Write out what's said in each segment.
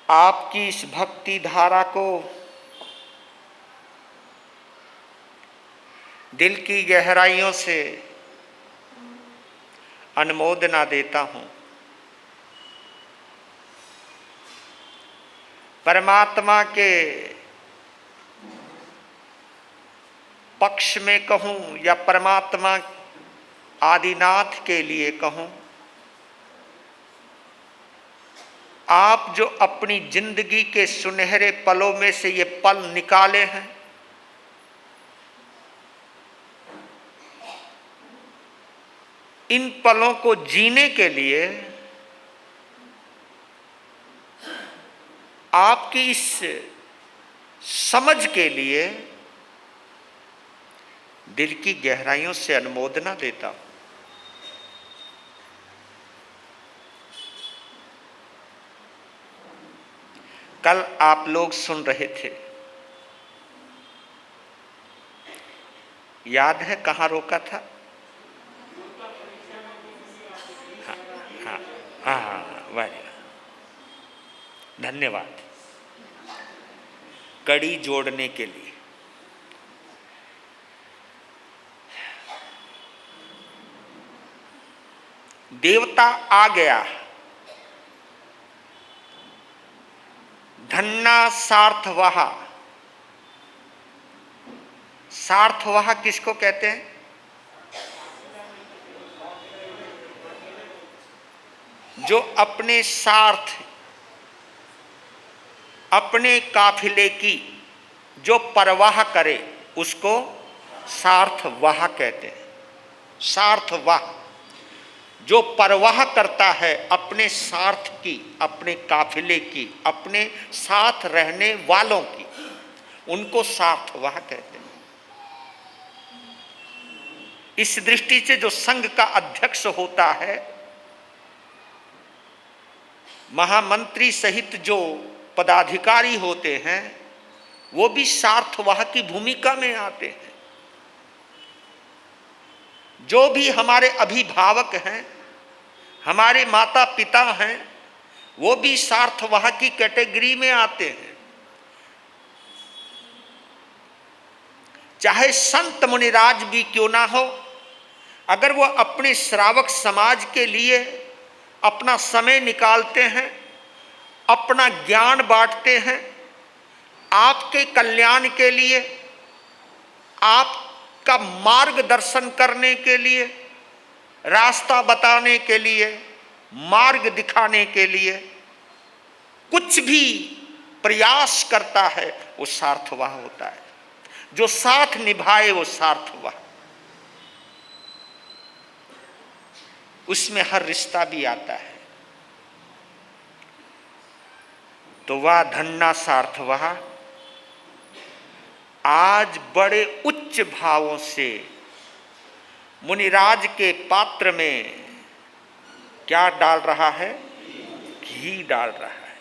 आपकी इस भक्ति धारा को दिल की गहराइयों से अनुमोदना देता हूँ। परमात्मा के पक्ष में कहूँ या परमात्मा आदिनाथ के लिए कहूँ, आप जो अपनी जिंदगी के सुनहरे पलों में से ये पल निकाले हैं, इन पलों को जीने के लिए आपकी इस समझ के लिए दिल की गहराइयों से अनुमोदना देता हूं। कल आप लोग सुन रहे थे, याद है कहाँ रोका था? हाँ हाँ हाँ, वेरी धन्यवाद कड़ी जोड़ने के लिए। देवता आ गया, धन्ना सार्थवहा। सार्थवहा किसको कहते हैं? जो अपने सार्थ, अपने काफिले की जो परवाह करे उसको सार्थवाह कहते हैं। सार्थवाह जो परवाह करता है अपने सार्थ की, अपने काफिले की, अपने साथ रहने वालों की, उनको सार्थवाह कहते हैं। इस दृष्टि से जो संघ का अध्यक्ष होता है, महामंत्री सहित जो पदाधिकारी होते हैं, वो भी सार्थवाह की भूमिका में आते हैं। जो भी हमारे अभिभावक हैं, हमारे माता पिता हैं, वो भी सार्थवाह की कैटेगरी में आते हैं। चाहे संत मुनिराज भी क्यों ना हो, अगर वो अपने श्रावक समाज के लिए अपना समय निकालते हैं, अपना ज्ञान बांटते हैं, आपके कल्याण के लिए, आपका मार्गदर्शन करने के लिए, रास्ता बताने के लिए, मार्ग दिखाने के लिए कुछ भी प्रयास करता है, वो सार्थवाह होता है। जो साथ निभाए वो सार्थवाह। उसमें हर रिश्ता भी आता है। तो वह धन्ना सार्थवाह आज बड़े उच्च भावों से मुनिराज के पात्र में क्या डाल रहा है? घी डाल रहा है।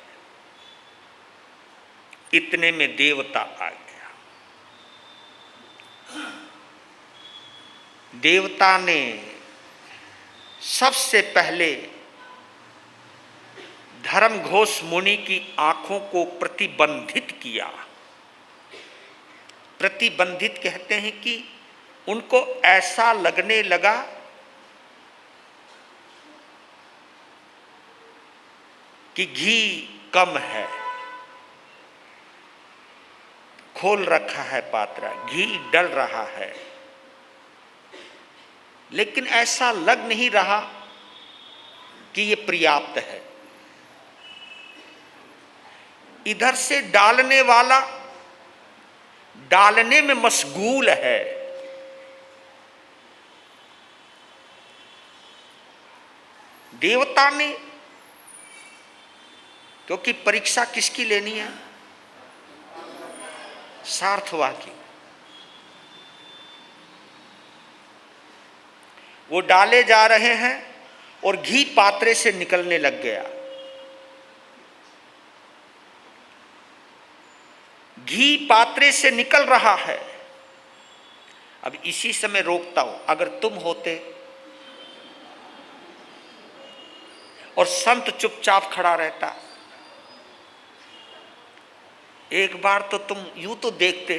इतने में देवता आ गया। देवता ने सबसे पहले धर्मघोष मुनि की आंखों को प्रतिबंधित किया। प्रतिबंधित कहते हैं कि उनको ऐसा लगने लगा कि घी कम है। खोल रखा है पात्र, घी डल रहा है, लेकिन ऐसा लग नहीं रहा कि ये पर्याप्त है। इधर से डालने वाला डालने में मशगूल है। देवता ने, क्योंकि परीक्षा किसकी लेनी है? सार्थवाह की। वो डाले जा रहे हैं और घी पात्रे से निकलने लग गया। घी पात्रे से निकल रहा है। अब इसी समय रोकता हूं, अगर तुम होते और संत चुपचाप खड़ा रहता एक बार तो तुम यूं तो देखते,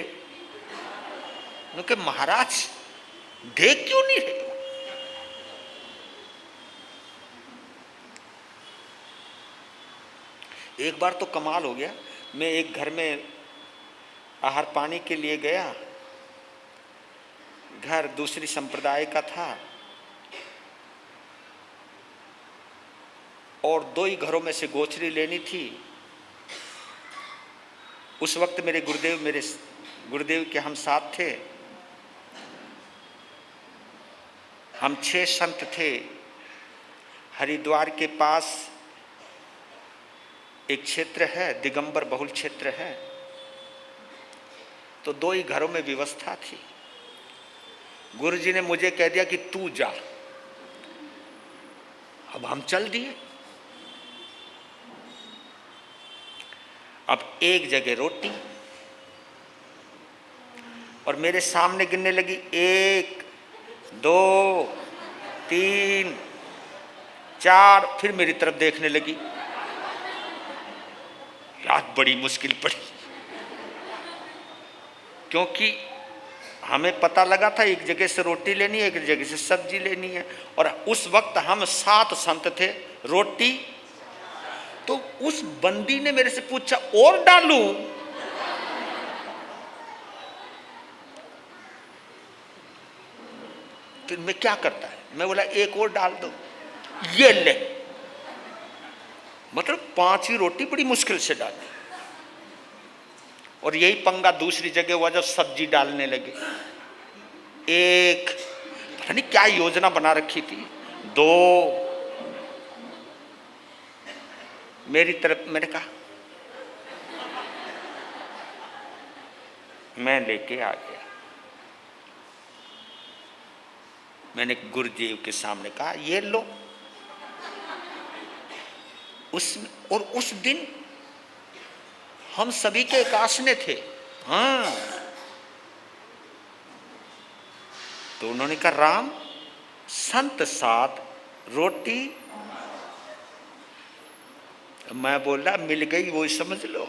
क्योंकि महाराज देख क्यों नहीं रहे? एक बार तो कमाल हो गया, मैं एक घर में आहार पानी के लिए गया, घर दूसरी संप्रदाय का था और 2 ही घरों में से गोचरी लेनी थी। उस वक्त मेरे गुरुदेव के हम साथ थे, हम 6 संत थे। हरिद्वार के पास एक क्षेत्र है, दिगंबर बहुल क्षेत्र है, तो 2 ही घरों में व्यवस्था थी। गुरुजी ने मुझे कह दिया कि तू जा। अब हम चल दिए। अब एक जगह रोटी और मेरे सामने गिनने लगी, 1 2 3 4, फिर मेरी तरफ देखने लगी। यार बड़ी मुश्किल पड़ी, क्योंकि हमें पता लगा था एक जगह से रोटी लेनी है, एक जगह से सब्जी लेनी है, और उस वक्त हम 7 संत थे। रोटी तो उस बंदी ने मेरे से पूछा, और डालूं? फिर मैं क्या करता है, मैं बोला 1 और डाल दो। ये ले, मतलब 5वीं रोटी बड़ी मुश्किल से डाली। और यही पंगा दूसरी जगह हुआ जब सब्जी डालने लगे। 1, पता नहीं क्या योजना बना रखी थी, 2, मेरी तरफ, मैंने कहा मैं लेके आ गया। मैंने गुरुदेव के सामने कहा, ये लो। उस दिन हम सभी के एकासने थे। हाँ, तो उन्होंने कहा, राम संत 7 रोटी। मैं बोला मिल गई वो समझ लो,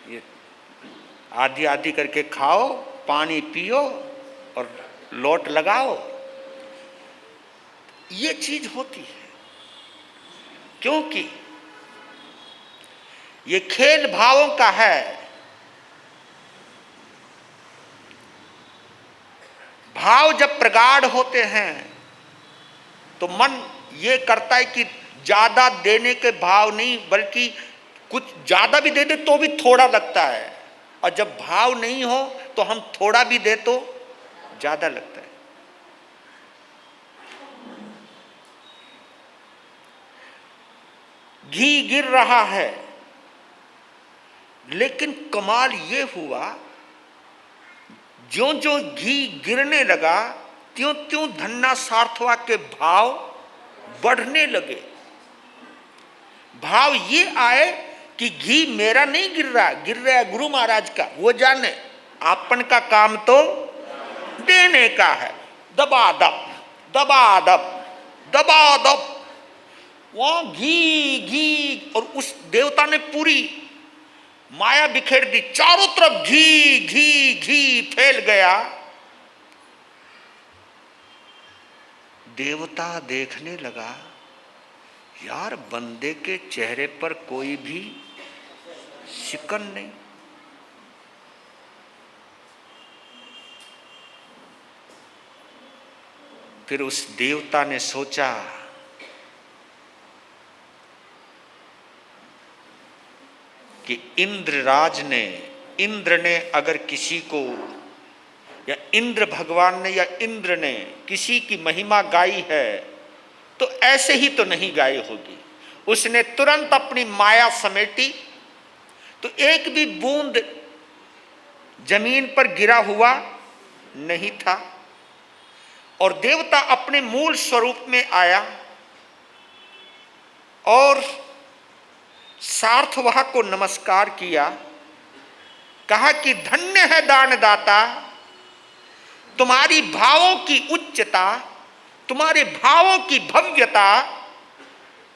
ये आधी आधी करके खाओ, पानी पियो और लोट लगाओ। ये चीज होती है, क्योंकि ये खेल भावों का है। भाव जब प्रगाढ़ होते हैं तो मन ये करता है कि ज्यादा देने के भाव नहीं, बल्कि कुछ ज्यादा भी दे दे तो भी थोड़ा लगता है, और जब भाव नहीं हो तो हम थोड़ा भी दे तो ज्यादा लगता है। घी गिर रहा है, लेकिन कमाल ये हुआ, ज्यों ज्यों घी गिरने लगा त्यों त्यों धन्ना सार्थवा के भाव बढ़ने लगे। भाव ये आए कि घी मेरा नहीं गिर रहा है गुरु महाराज का। वो जाने आपन का काम तो देने का है। दबादब दबादब दबादब, वहां घी घी, और उस देवता ने पूरी माया बिखेर दी, चारों तरफ घी घी घी फैल गया। देवता देखने लगा, यार बंदे के चेहरे पर कोई भी शिकन नहीं। फिर उस देवता ने सोचा कि इंद्र ने अगर किसी को, या इंद्र भगवान ने या इंद्र ने किसी की महिमा गाई है तो ऐसे ही तो नहीं गाई होगी। उसने तुरंत अपनी माया समेटी, तो एक भी बूंद जमीन पर गिरा हुआ नहीं था, और देवता अपने मूल स्वरूप में आया और सार्थवाह को नमस्कार किया। कहा कि धन्य है दानदाता, तुम्हारी भावों की उच्चता, तुम्हारे भावों की भव्यता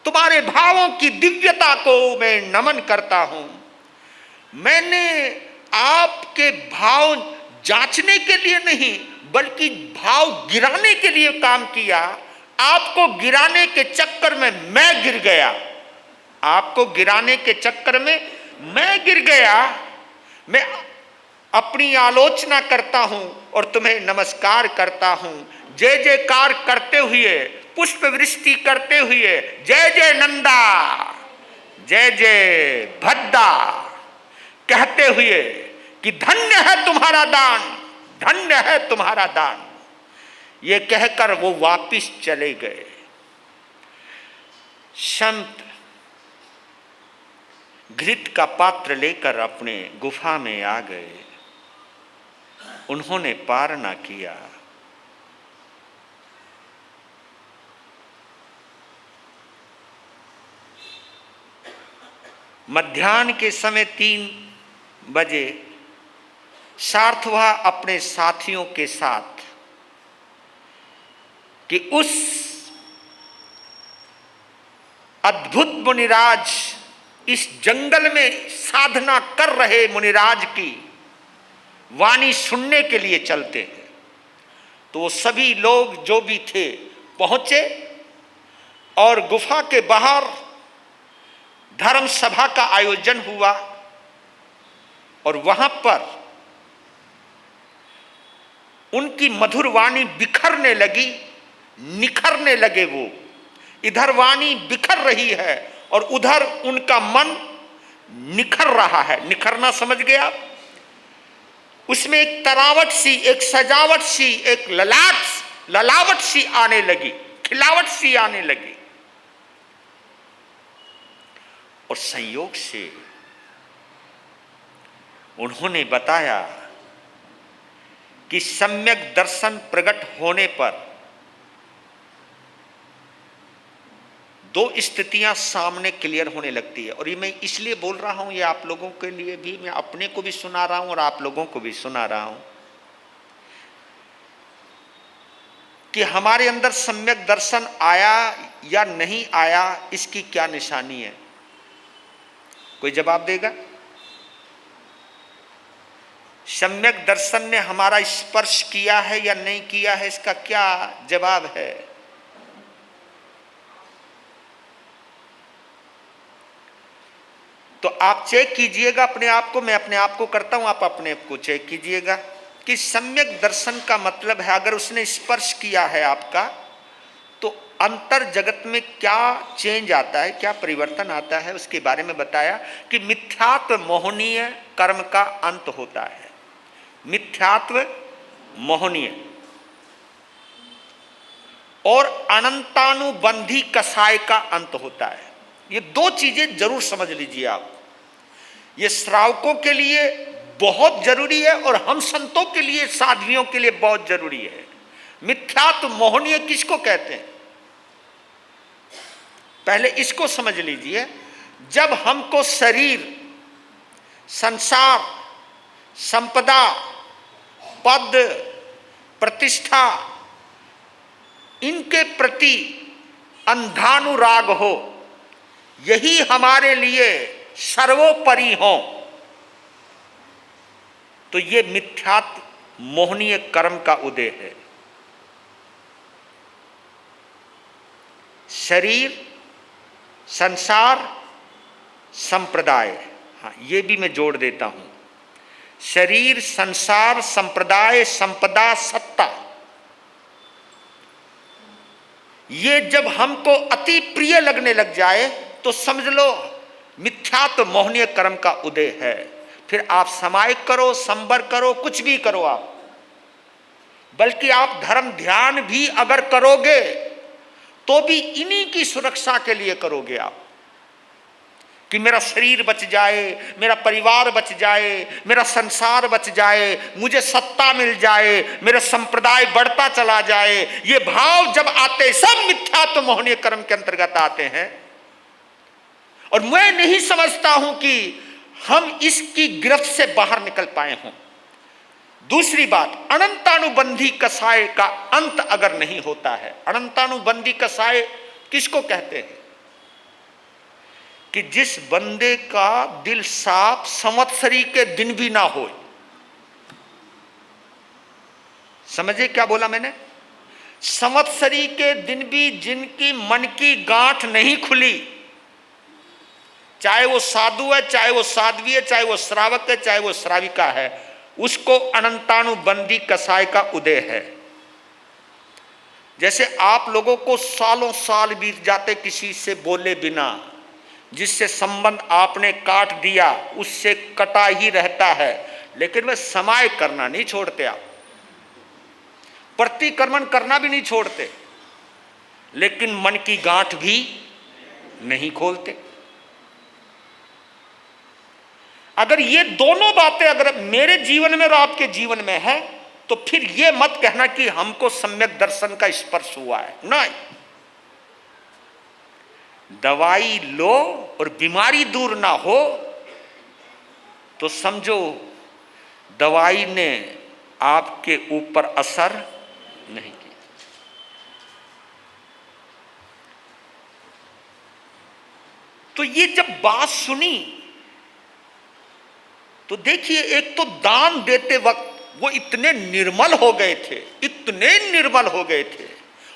तुम्हारे भावों की दिव्यता को मैं नमन करता हूं। मैंने आपके भाव जांचने के लिए नहीं बल्कि भाव गिराने के लिए काम किया। आपको गिराने के चक्कर में मैं गिर गया, आपको गिराने के चक्कर में मैं गिर गया। मैं अपनी आलोचना करता हूं और तुम्हें नमस्कार करता हूं। जय जयकार करते हुए, पुष्प वृष्टि करते हुए, जय जय नंदा, जय जय भद्दा कहते हुए कि धन्य है तुम्हारा दान, धन्य है तुम्हारा दान, ये कहकर वो वापिस चले गए। संत घृत का पात्र लेकर अपने गुफा में आ गए। उन्होंने पार ना किया। मध्याह्न के समय 3 बजे सार्थवा अपने साथियों के साथ कि उस अद्भुत मुनिराज, इस जंगल में साधना कर रहे मुनिराज की वाणी सुनने के लिए चलते हैं। तो वो सभी लोग जो भी थे पहुंचे और गुफा के बाहर धर्म सभा का आयोजन हुआ और वहां पर उनकी मधुर वाणी बिखरने लगी, निखरने लगे। वो इधर वाणी बिखर रही है और उधर उनका मन निखर रहा है। निखरना समझ गए आप? उसमें एक तरावट सी, एक सजावट सी, एक ललावट सी आने लगी, खिलावट सी आने लगी। और संयोग से उन्होंने बताया कि सम्यक दर्शन प्रकट होने पर 2 स्थितियां सामने क्लियर होने लगती है। और ये मैं इसलिए बोल रहा हूं, ये आप लोगों के लिए भी, मैं अपने को भी सुना रहा हूं और आप लोगों को भी सुना रहा हूं कि हमारे अंदर सम्यक दर्शन आया या नहीं आया, इसकी क्या निशानी है? कोई जवाब देगा? सम्यक दर्शन ने हमारा स्पर्श किया है या नहीं किया है, इसका क्या जवाब है? तो आप चेक कीजिएगा अपने आप को, मैं अपने आप को करता हूं, आप अपने आप को चेक कीजिएगा कि सम्यक दर्शन का मतलब है अगर उसने स्पर्श किया है आपका, तो अंतर जगत में क्या चेंज आता है, क्या परिवर्तन आता है, उसके बारे में बताया कि मिथ्यात्व मोहनीय कर्म का अंत होता है। मिथ्यात्व मोहनीय और अनंतानुबंधी कसाय का अंत होता है। ये 2 चीजें जरूर समझ लीजिए आप। ये श्रावकों के लिए बहुत जरूरी है और हम संतों के लिए, साध्वियों के लिए बहुत जरूरी है। मिथ्यात्व मोहनीय किसको कहते हैं? पहले इसको समझ लीजिए। जब हमको शरीर, संसार, संपदा, पद, प्रतिष्ठा, इनके प्रति अंधानुराग हो, यही हमारे लिए सर्वोपरि हो, तो ये मिथ्यात्व मोहनीय कर्म का उदय है। शरीर, संसार, संप्रदाय, हाँ ये भी मैं जोड़ देता हूं। शरीर, संसार, संप्रदाय, संपदा, सत्ता, ये जब हमको अति प्रिय लगने लग जाए तो समझ लो मिथ्यात्व मोहनीय कर्म का उदय है। फिर आप समायिक करो, संबर करो, कुछ भी करो आप, बल्कि आप धर्म ध्यान भी अगर करोगे तो भी इन्हीं की सुरक्षा के लिए करोगे आप, कि मेरा शरीर बच जाए, मेरा परिवार बच जाए, मेरा संसार बच जाए, मुझे सत्ता मिल जाए, मेरा संप्रदाय बढ़ता चला जाए। ये भाव जब आते, सब मिथ्यात्व मोहनीय कर्म के अंतर्गत आते हैं। और मैं नहीं समझता हूं कि हम इसकी गिरफ्त से बाहर निकल पाए हों। दूसरी बात, अनंतानुबंधी कसाय का अंत अगर नहीं होता है। अनंतानुबंधी कसाय किसको कहते हैं? कि जिस बंदे का दिल साफ संवत्सरी के दिन भी ना हो। समझे क्या बोला मैंने? संवत्सरी के दिन भी जिनकी मन की गांठ नहीं खुली, चाहे वो साधु है, चाहे वो साध्वी है, चाहे वो श्रावक है, चाहे वो श्राविका है, उसको अनंतानुबंधी कसाय का उदय है। जैसे आप लोगों को सालों साल बीत जाते किसी से बोले बिना, जिससे संबंध आपने काट दिया उससे कटा ही रहता है, लेकिन वह समाय करना नहीं छोड़ते, आप प्रतिक्रमण करना भी नहीं छोड़ते, लेकिन मन की गांठ भी नहीं खोलते। अगर ये दोनों बातें अगर मेरे जीवन में और आपके जीवन में है, तो फिर ये मत कहना कि हमको सम्यक दर्शन का स्पर्श हुआ है। नहीं, दवाई लो और बीमारी दूर ना हो तो समझो दवाई ने आपके ऊपर असर नहीं किया। तो ये जब बात सुनी तो देखिए, एक तो दान देते वक्त वो इतने निर्मल हो गए थे, इतने निर्मल हो गए थे,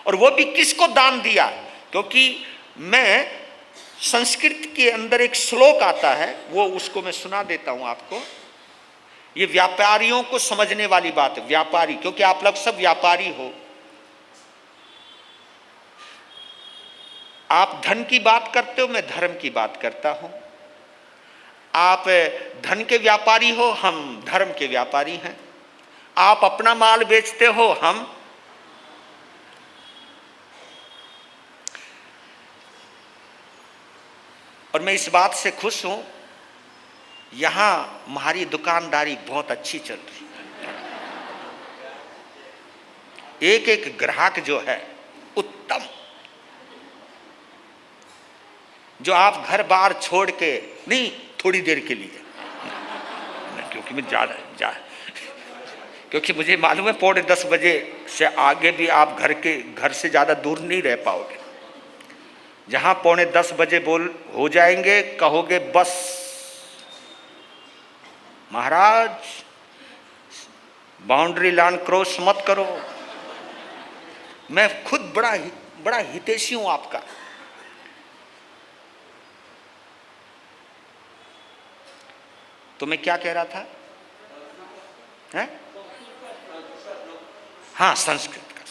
और वो भी किसको दान दिया? क्योंकि मैं संस्कृत के अंदर एक श्लोक आता है, वो उसको मैं सुना देता हूं आपको। ये व्यापारियों को समझने वाली बात है, व्यापारी, क्योंकि आप लोग सब व्यापारी हो। आप धन की बात करते हो, मैं धर्म की बात करता हूं। आप धन के व्यापारी हो, हम धर्म के व्यापारी हैं। आप अपना माल बेचते हो, हम और मैं इस बात से खुश हूं, यहां हमारी दुकानदारी बहुत अच्छी चल रही है। एक एक ग्राहक जो है उत्तम, जो आप घर बार छोड़ के नहीं, थोड़ी देर के लिए, क्योंकि मैं क्योंकि मुझे मालूम है 9:45 बजे से आगे भी आप घर से ज़्यादा दूर नहीं रह पाओगे। जहाँ 9:45 बजे हो जाएंगे, कहोगे बस महाराज बाउंड्री लाइन क्रॉस मत करो। मैं खुद बड़ा हितैषी हूँ आपका। तो मैं क्या कह रहा था? हैं? हाँ, संस्कृत का।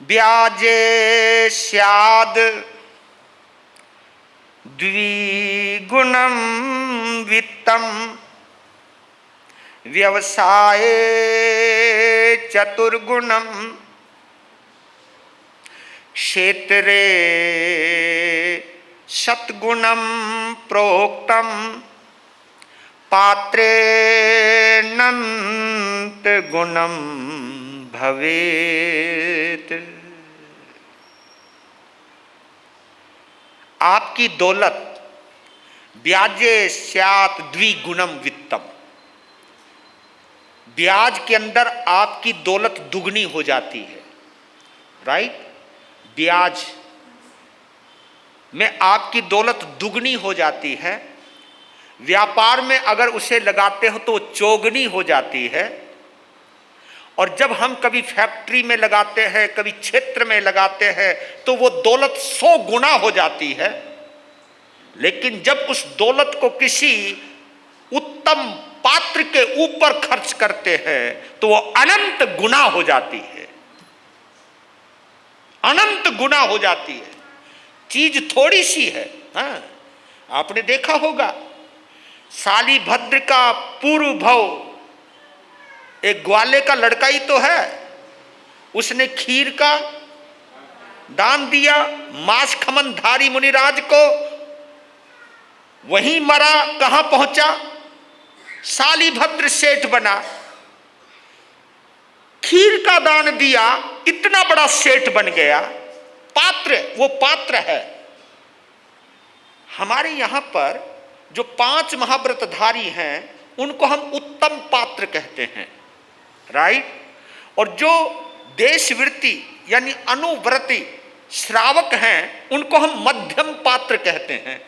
ब्याजे स्याद द्विगुणम वित्तम व्यवसाये चतुर्गुणम क्षेत्रे शतगुणम प्रोक्तम पात्रे नंत गुणम भवेत। आपकी दौलत ब्याजे स्यात द्विगुणम वित्तम, ब्याज के अंदर आपकी दौलत दुगनी हो जाती है। राइट, ब्याज में आपकी दौलत दुगनी हो जाती है। व्यापार में अगर उसे लगाते हो तो चौगनी हो जाती है। और जब हम कभी फैक्ट्री में लगाते हैं, कभी क्षेत्र में लगाते हैं, तो वो दौलत 100 गुना हो जाती है। लेकिन जब उस दौलत को किसी उत्तम पात्र के ऊपर खर्च करते हैं तो वो अनंत गुना हो जाती है, अनंत गुना हो जाती है। चीज थोड़ी सी है। हाँ, आपने देखा होगा शालीभद्र का पूर्व भव एक ग्वाले का लड़का ही तो है। उसने खीर का दान दिया मांस खमनधारी मुनिराज को, वहीं मरा, कहां पहुंचा? शालीभद्र सेठ बना। खीर का दान दिया, इतना बड़ा सेठ बन गया। पात्र, वो पात्र है। हमारे यहां पर जो 5 महाव्रतधारी हैं उनको हम उत्तम पात्र कहते हैं। राइट, और जो देशवृत्ति यानी अनुव्रती श्रावक हैं उनको हम मध्यम पात्र कहते हैं,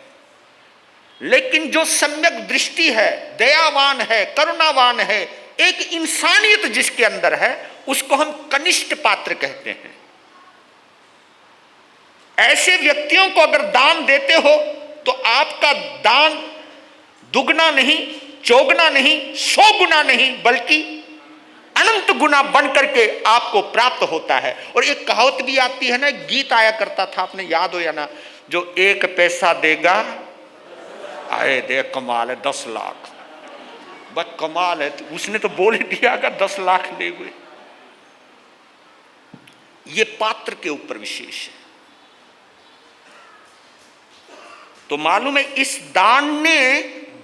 लेकिन जो सम्यक दृष्टि है, दयावान है, करुणावान है, एक इंसानियत जिसके अंदर है, उसको हम कनिष्ठ पात्र कहते हैं। ऐसे व्यक्तियों को अगर दान देते हो तो आपका दान दुगना नहीं, चौगुना नहीं, 100 गुना नहीं, बल्कि अनंत गुना बन करके आपको प्राप्त होता है। और एक कहावत भी आती है ना, गीत आया करता था, आपने याद हो या ना, जो 1 पैसा देगा, आए दे कमाल है 10 लाख, बस कमाल है, उसने तो बोल ही दिया अगर 10 लाख ले हुए। ये पात्र के ऊपर विशेष है। तो मालूम है इस दान ने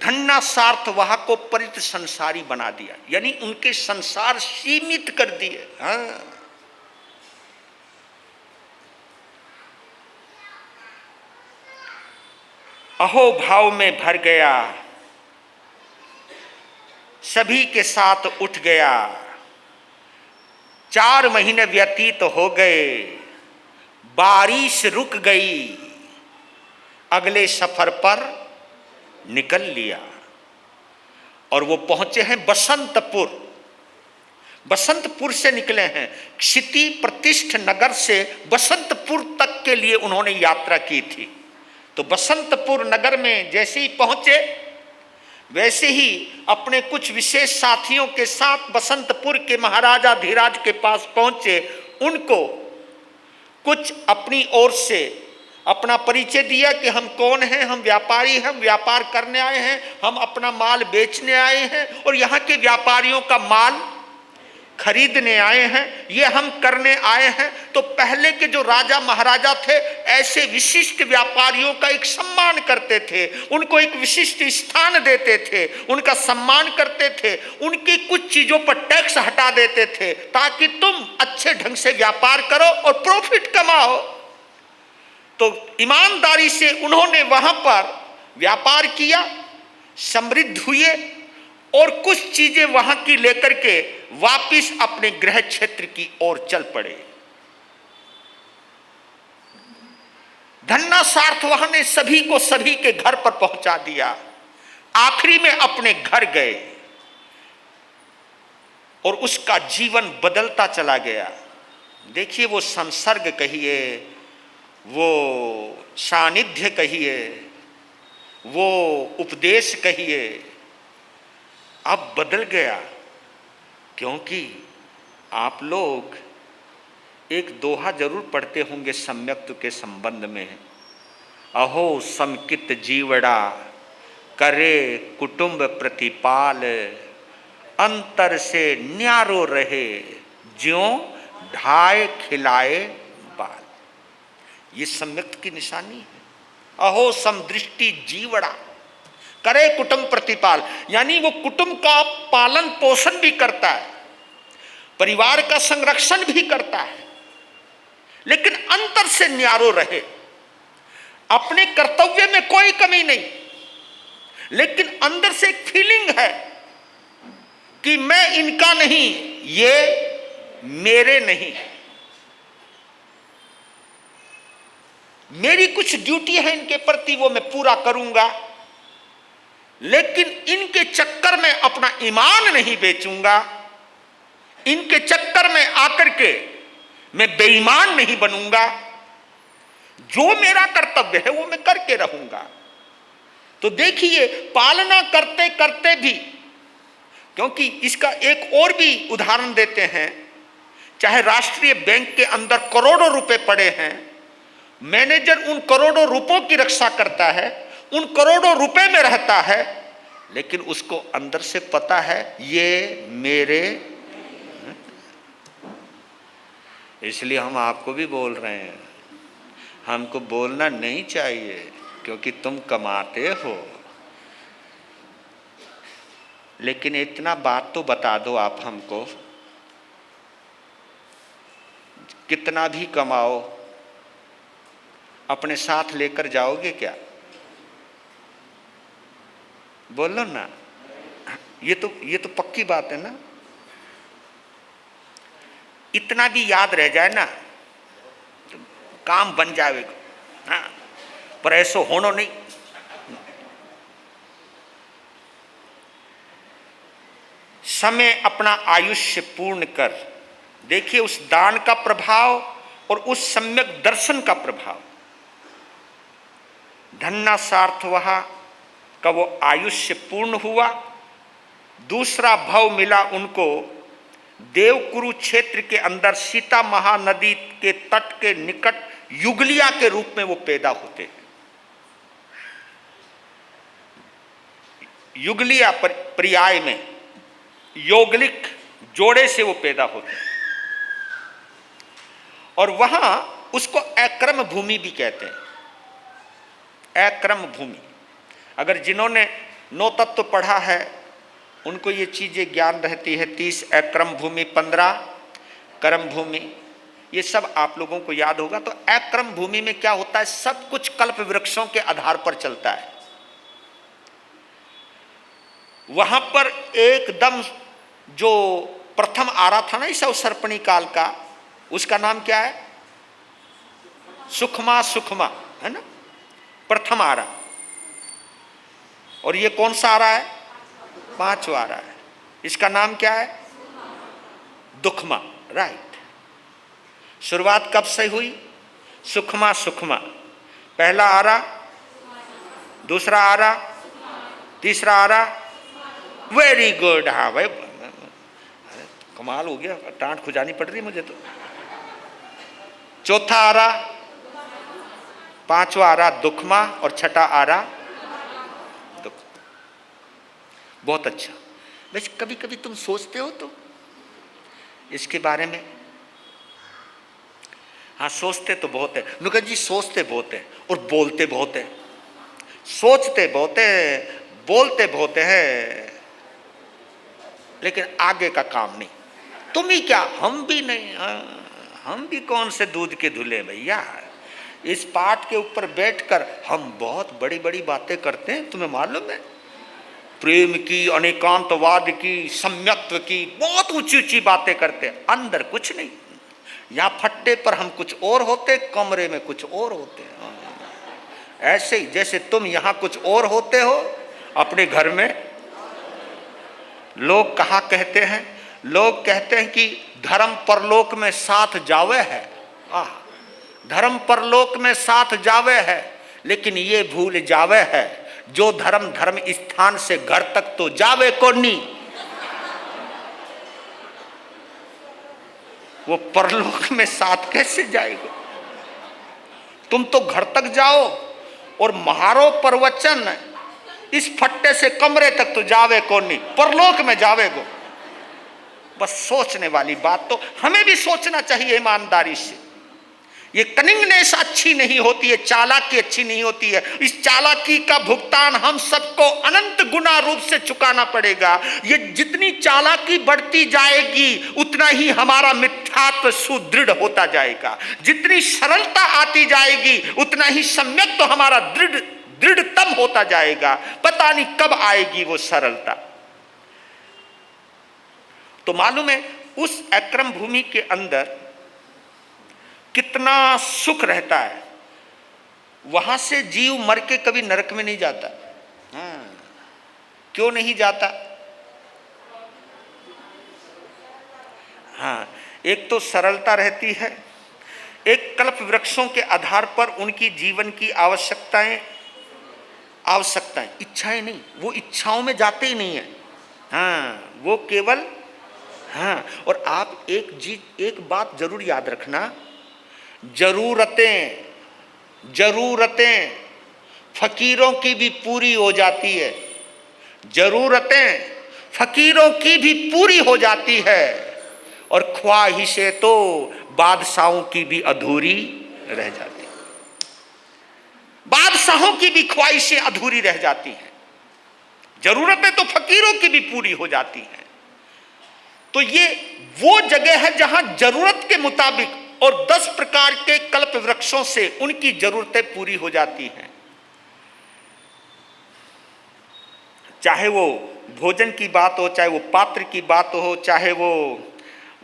धन्ना सार्थवाह को परित संसारी बना दिया, यानी उनके संसार सीमित कर दिए। हाँ, अहो भाव में भर गया, सभी के साथ उठ गया, 4 महीने व्यतीत हो गए, बारिश रुक गई, अगले सफर पर निकल लिया। और वो पहुंचे हैं बसंतपुर। बसंतपुर से निकले हैं, क्षिति प्रतिष्ठ नगर से बसंतपुर तक के लिए उन्होंने यात्रा की थी। तो बसंतपुर नगर में जैसे ही पहुंचे, वैसे ही अपने कुछ विशेष साथियों के साथ बसंतपुर के महाराजा धीराज के पास पहुंचे। उनको कुछ अपनी ओर से अपना परिचय दिया कि हम कौन हैं, हम व्यापारी हैं, हम व्यापार करने आए हैं, हम अपना माल बेचने आए हैं और यहाँ के व्यापारियों का माल खरीदने आए हैं, ये हम करने आए हैं। तो पहले के जो राजा महाराजा थे ऐसे विशिष्ट व्यापारियों का एक सम्मान करते थे, उनको एक विशिष्ट स्थान देते थे, उनका सम्मान करते थे, उनकी कुछ चीजों पर टैक्स हटा देते थे ताकि तुम अच्छे ढंग से व्यापार करो और प्रॉफिट कमाओ। तो ईमानदारी से उन्होंने वहां पर व्यापार किया, समृद्ध हुए और कुछ चीजें वहां की लेकर के वापिस अपने गृह क्षेत्र की ओर चल पड़े। धन्ना सार्थवाह ने सभी को सभी के घर पर पहुंचा दिया। आखिरी में अपने घर गए और उसका जीवन बदलता चला गया। देखिए, वो संसर्ग कहिए, वो सानिध्य कहिए, वो उपदेश कहिए, अब बदल गया। क्योंकि आप लोग एक दोहा जरूर पढ़ते होंगे सम्यक्त्व के संबंध में, अहो समकित जीवड़ा करे कुटुंब प्रतिपाल, अंतर से न्यारो रहे ज्यों ढाए खिलाए बाल। ये सम्यक्त्व की निशानी है। अहो समदृष्टि जीवड़ा करे कुटुंब प्रतिपाल, यानी वो कुटुंब का पालन पोषण भी करता है, परिवार का संरक्षण भी करता है, लेकिन अंतर से न्यारो रहे। अपने कर्तव्य में कोई कमी नहीं, लेकिन अंदर से एक फीलिंग है कि मैं इनका नहीं, ये मेरे नहीं, मेरी कुछ ड्यूटी है इनके प्रति, वो मैं पूरा करूंगा, लेकिन इनके चक्कर में अपना ईमान नहीं बेचूंगा, इनके चक्कर में आकर के मैं बेईमान नहीं बनूंगा, जो मेरा कर्तव्य है वो मैं करके रहूंगा। तो देखिए, पालना करते करते भी, क्योंकि इसका एक और भी उदाहरण देते हैं, चाहे राष्ट्रीय बैंक के अंदर करोड़ों रुपए पड़े हैं, मैनेजर उन करोड़ों रुपयों की रक्षा करता है, उन करोड़ों रुपए में रहता है, लेकिन उसको अंदर से पता है ये मेरे। इसलिए हम आपको भी बोल रहे हैं, हमको बोलना नहीं चाहिए क्योंकि तुम कमाते हो, लेकिन इतना बात तो बता दो आप हमको, कितना भी कमाओ अपने साथ लेकर जाओगे क्या? बोलो ना, ये तो पक्की बात है ना। इतना भी याद रह जाए ना, तो काम बन जाएगा। हाँ, पर ऐसो होनो नहीं। समय अपना आयुष्य पूर्ण कर। देखिए उस दान का प्रभाव और उस सम्यक दर्शन का प्रभाव। धन्ना सार्थवहा का वो आयुष्य पूर्ण हुआ। दूसरा भव मिला उनको देवकुरु क्षेत्र के अंदर सीता महानदी के तट के निकट युगलिया के रूप में वो पैदा होते हैं। युगलिया पर्याय में यौगलिक जोड़े से वो पैदा होते हैं और वहां उसको अक्रम भूमि भी कहते हैं। अक्रम भूमि, अगर जिन्होंने 9 तत्व पढ़ा है उनको ये चीजें ज्ञान रहती है। 30 अक्रम भूमि, 15 कर्म भूमि, ये सब आप लोगों को याद होगा। तो अक्रम भूमि में क्या होता है, सब कुछ कल्प वृक्षों के आधार पर चलता है। वहां पर एकदम जो प्रथम आरा था ना इस अवसर्पणी काल का, उसका नाम क्या है, सुखमा, सुखमा है ना, प्रथम आरा। और ये कौन सा आरा है, 5वां आरा है। इसका नाम क्या है, दुखमा। राइट, शुरुआत कब से हुई, सुखमा, सुखमा। पहला आरा, दूसरा आरा, तीसरा आरा। Very good. हाँ भाई, कमाल हो गया, टांट खुजानी पड़ रही मुझे तो। चौथा आरा, 5वां आरा दुखमा और छठा आरा दुख। बहुत अच्छा। वैसे कभी कभी तुम सोचते हो तो इसके बारे में? हाँ, सोचते तो बहुत है नुका जी, सोचते बहुत है और बोलते बहुत है। सोचते बहुत है, बोलते बहुत है, लेकिन आगे का काम नहीं। तुम ही क्या, हम भी नहीं। हम भी कौन से दूध के धुले भैया। इस पाठ के ऊपर बैठकर हम बहुत बड़ी बड़ी बातें करते हैं, तुम्हें मालूम है, प्रेम की, अनेकांतवाद की, सम्यत्व की, बहुत ऊंची ऊंची बातें करते हैं, अंदर कुछ नहीं। यहाँ फट्टे पर हम कुछ और होते, कमरे में कुछ और होते हैं। ऐसे ही जैसे तुम यहाँ कुछ और होते हो, अपने घर में लोग कहा कहते हैं, लोग कहते हैं कि धर्म परलोक में साथ जावे है। धर्म परलोक में साथ जावे है, लेकिन ये भूल जावे है जो धर्म धर्म स्थान से घर तक तो जावे को नहीं, वो परलोक में साथ कैसे जाएगा। तुम तो घर तक जाओ और महारो प्रवचन, इस फट्टे से कमरे तक तो जावे को नहीं, परलोक में जावे को। बस सोचने वाली बात तो हमें भी सोचना चाहिए ईमानदारी से। ये कनिंगनेस अच्छी नहीं होती है, चालाकी अच्छी नहीं होती है। इस चालाकी का भुगतान हम सबको अनंत गुना रूप से चुकाना पड़ेगा। ये जितनी चालाकी बढ़ती जाएगी उतना ही हमारा मिथ्यात्व सुदृढ़ होता जाएगा। जितनी सरलता आती जाएगी उतना ही सम्यक तो हमारा दृढ़तम होता जाएगा। पता नहीं कब आएगी वो सरलता। तो मालूम है उस अक्रम भूमि के अंदर कितना सुख रहता है। वहां से जीव मर के कभी नरक में नहीं जाता। क्यों नहीं जाता? हाँ, एक तो सरलता रहती है, एक कल्प वृक्षों के आधार पर उनकी जीवन की आवश्यकताएं, इच्छाएं नहीं, वो इच्छाओं में जाते ही नहीं है। हाँ, वो केवल, हाँ। और आप एक बात जरूर याद रखना, जरूरतें फकीरों की भी पूरी हो जाती है। जरूरतें फकीरों की भी पूरी हो जाती है और ख्वाहिशें तो बादशाहों की भी अधूरी रह जाती है। बादशाहों की भी ख्वाहिशें अधूरी रह जाती हैं। जरूरतें तो फकीरों की भी पूरी हो जाती हैं। तो ये वो जगह है जहां जरूरत के मुताबिक और 10 प्रकार के कल्प वृक्षों से उनकी जरूरतें पूरी हो जाती हैं। चाहे वो भोजन की बात हो, चाहे वो पात्र की बात हो, चाहे वो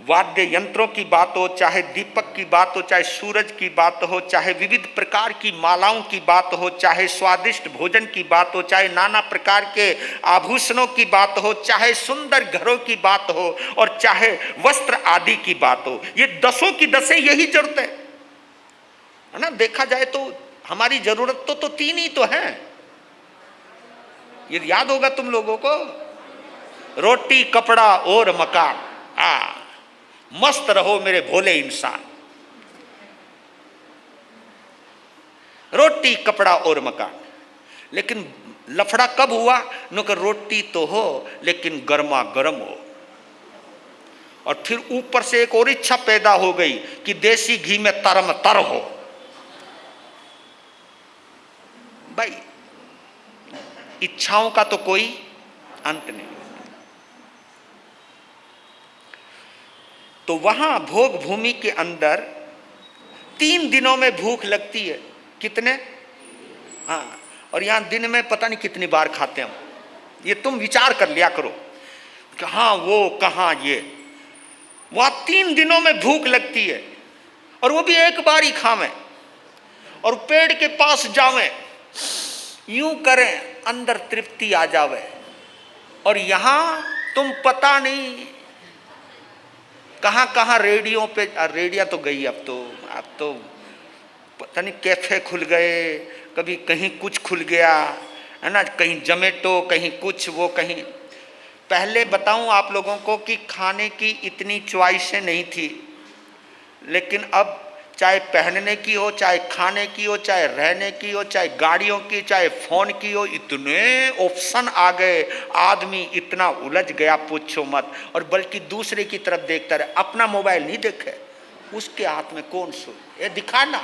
वाद्य यंत्रों की बात हो, चाहे दीपक की बात हो, चाहे सूरज की बात हो, चाहे विविध प्रकार की मालाओं की बात हो, चाहे स्वादिष्ट भोजन की बात हो, चाहे नाना प्रकार के आभूषणों की बात हो, चाहे सुंदर घरों की बात हो, और चाहे वस्त्र आदि की बात हो, ये दसों की दसें यही जरूरत है ना। देखा जाए तो हमारी जरूरत तो तीन ही तो है, ये याद होगा तुम लोगों को, रोटी कपड़ा और मकान। मस्त रहो मेरे भोले इंसान, रोटी कपड़ा और मकान। लेकिन लफड़ा कब हुआ? नुकर रोटी तो हो लेकिन गर्मा गर्म हो, और फिर ऊपर से एक और इच्छा पैदा हो गई कि देसी घी में तरम तर हो। भाई इच्छाओं का तो कोई अंत नहीं। तो वहां भोग भूमि के अंदर 3 दिनों में भूख लगती है। कितने? हाँ, और यहां दिन में पता नहीं कितनी बार खाते हम। ये तुम विचार कर लिया करो, कहां वो कहां ये। वहां 3 दिनों में भूख लगती है, और वो भी एक बार ही खावें, और पेड़ के पास जावें, यूं करें अंदर तृप्ति आ जावे। और यहां तुम पता नहीं कहां कहां रेडियो पे, रेडिया तो गई अब तो पता नहीं कैफे खुल गए, कभी कहीं कुछ खुल गया है ना, कहीं जोमेटो, कहीं कुछ वो कहीं। पहले बताऊं आप लोगों को कि खाने की इतनी च्वाइसें नहीं थी, लेकिन अब चाहे पहनने की हो, चाहे खाने की हो, चाहे रहने की हो, चाहे गाड़ियों की, चाहे फोन की हो, इतने ऑप्शन आ गए, आदमी इतना उलझ गया पूछो मत। और बल्कि दूसरे की तरफ देखता रहे, अपना मोबाइल नहीं देखे, उसके हाथ में कौन सो ये दिखाना।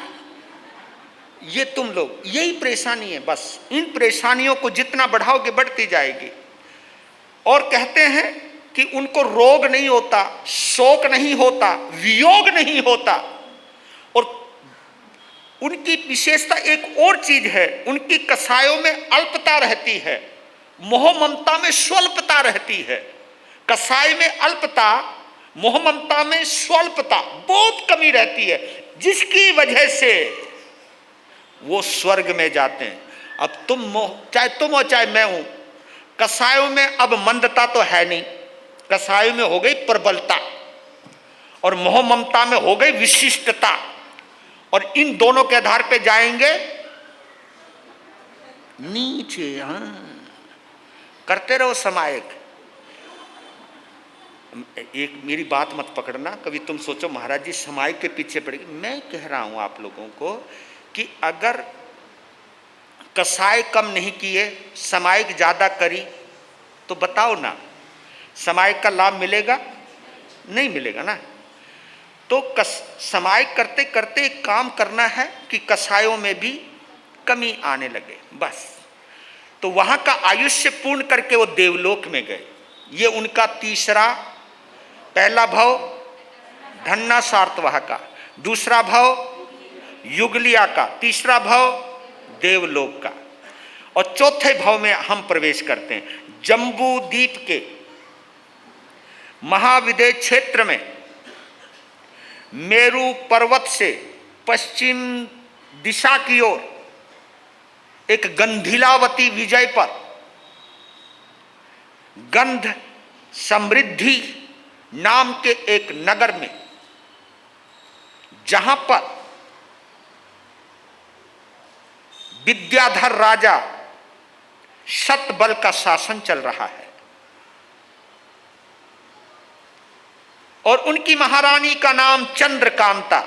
ये तुम लोग, यही परेशानी है बस। इन परेशानियों को जितना बढ़ाओगे बढ़ती जाएगी। और कहते हैं कि उनको रोग नहीं होता, शोक नहीं होता, वियोग नहीं होता। और उनकी विशेषता एक और चीज है, उनकी कसायों में अल्पता रहती है, मोह ममता में स्वल्पता रहती है। कसाय में अल्पता, मोह ममता में स्वल्पता, बहुत कमी रहती है, जिसकी वजह से वो स्वर्ग में जाते हैं। अब चाहे तुम हो चाहे मैं हूं, कसायों में अब मंदता तो है नहीं, कसायों में हो गई प्रबलता, और मोह ममता में हो गई विशिष्टता। और इन दोनों के आधार पे जाएंगे नीचे। करते रहो समायक। एक मेरी बात मत पकड़ना, कभी तुम सोचो महाराज जी समायक के पीछे पड़ेगी। मैं कह रहा हूं आप लोगों को कि अगर कसाय कम नहीं किए, समायक ज्यादा करी, तो बताओ ना, समायक का लाभ मिलेगा? नहीं मिलेगा ना। तो समायक करते करते एक काम करना है कि कसायों में भी कमी आने लगे, बस। तो वहां का आयुष्य पूर्ण करके वो देवलोक में गए। ये उनका तीसरा, पहला भाव धन्ना सार्तवाह का, दूसरा भाव युगलिया का, तीसरा भाव देवलोक का, और चौथे भाव में हम प्रवेश करते हैं। जम्बू द्वीप के महाविदेह क्षेत्र में मेरू पर्वत से पश्चिम दिशा की ओर एक गंधिलावती विजय पर गंध समृद्धि नाम के एक नगर में, जहां पर विद्याधर राजा शतबल का शासन चल रहा है, और उनकी महारानी का नाम चंद्रकांता।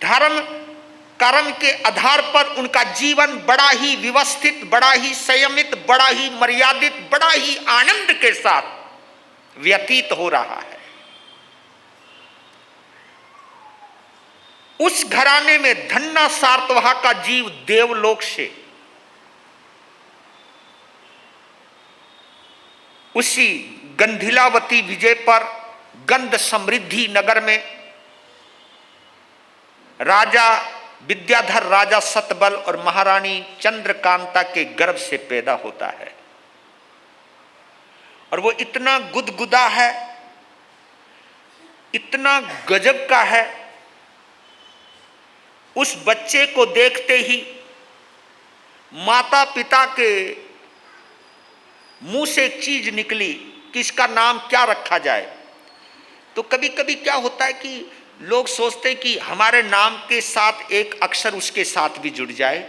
धर्म कर्म के आधार पर उनका जीवन बड़ा ही व्यवस्थित, बड़ा ही संयमित, बड़ा ही मर्यादित, बड़ा ही आनंद के साथ व्यतीत हो रहा है। उस घराने में धन्ना सार्तवाह का जीव देवलोक से उसी गंधिलावती विजय पर गंध समृद्धि नगर में राजा विद्याधर राजा सतबल और महारानी चंद्रकांता के गर्भ से पैदा होता है। और वो इतना गुदगुदा है, इतना गजब का है, उस बच्चे को देखते ही माता पिता के मुंह से एक चीज निकली कि इसका नाम क्या रखा जाए। तो कभी कभी क्या होता है कि लोग सोचते हैं कि हमारे नाम के साथ एक अक्षर उसके साथ भी जुड़ जाए।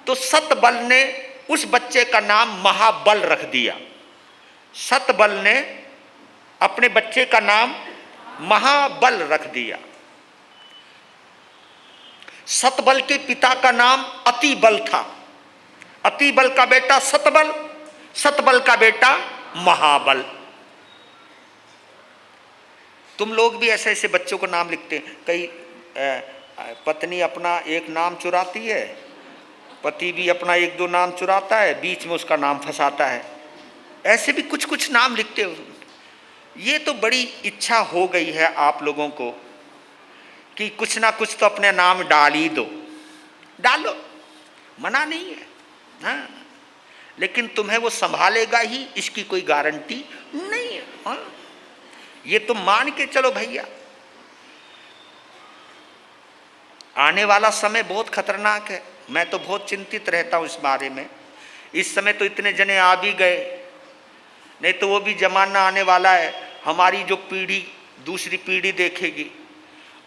तो सतबल ने उस बच्चे का नाम महाबल रख दिया। सतबल ने अपने बच्चे का नाम महाबल रख दिया। सतबल के पिता का नाम अतिबल था। अतिबल का बेटा सतबल, सतबल का बेटा महाबल। तुम लोग भी ऐसे ऐसे बच्चों को नाम लिखते हैं। कई पत्नी अपना एक नाम चुराती है, पति भी अपना एक दो नाम चुराता है, बीच में उसका नाम फंसाता है। ऐसे भी कुछ कुछ नाम लिखते हो। ये तो बड़ी इच्छा हो गई है आप लोगों को कि कुछ ना कुछ तो अपने नाम डाल ही दो। डालो, मना नहीं है, हाँ, लेकिन तुम्हें वो संभालेगा ही, इसकी कोई गारंटी नहीं है। हाँ, ये तुम मान के चलो भैया। आने वाला समय बहुत खतरनाक है। मैं तो बहुत चिंतित रहता हूँ इस बारे में। इस समय तो इतने जने आ भी गए, नहीं तो वो भी जमाना आने वाला है। हमारी जो पीढ़ी, दूसरी पीढ़ी देखेगी,